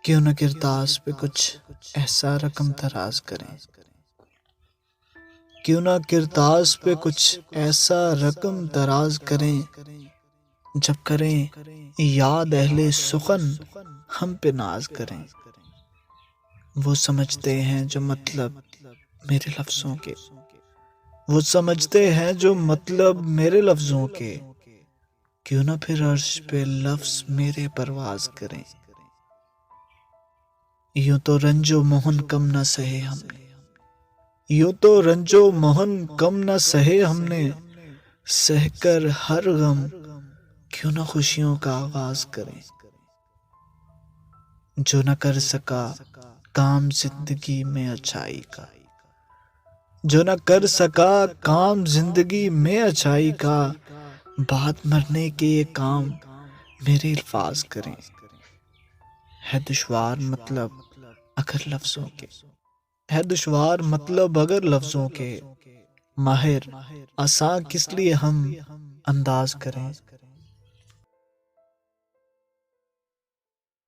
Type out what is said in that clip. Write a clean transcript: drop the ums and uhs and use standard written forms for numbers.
کیوں نہ کرداس پہ کچھ ایسا رقم دراز کریں، کیوں نہ کرداس پہ کچھ ایسا رقم دراز کریں، جب کریں یاد اہل سخن ہم پہ ناز کریں۔ وہ سمجھتے ہیں جو مطلب میرے لفظوں کے، وہ سمجھتے ہیں جو مطلب میرے لفظوں کے، کیوں نہ پھر عرش پہ لفظ میرے پرواز کریں۔ یوں تو رنج و محن کم نہ سہے ہم نے، یوں تو رنج و محن کم نہ سہے ہم نے، سہ کر ہر غم کیوں نہ خوشیوں کا آغاز کریں۔ جو نہ کر سکا کام زندگی میں اچھائی کا، جو نہ کر سکا کام زندگی میں اچھائی کا، بات مرنے کے یہ کام میرے الفاظ کریں۔ ہے دشوار مطلب اگر لفظوں کے، ہے دشوار مطلب اگر لفظوں کے، ماہر آساں کس لیے ہم انداز کریں۔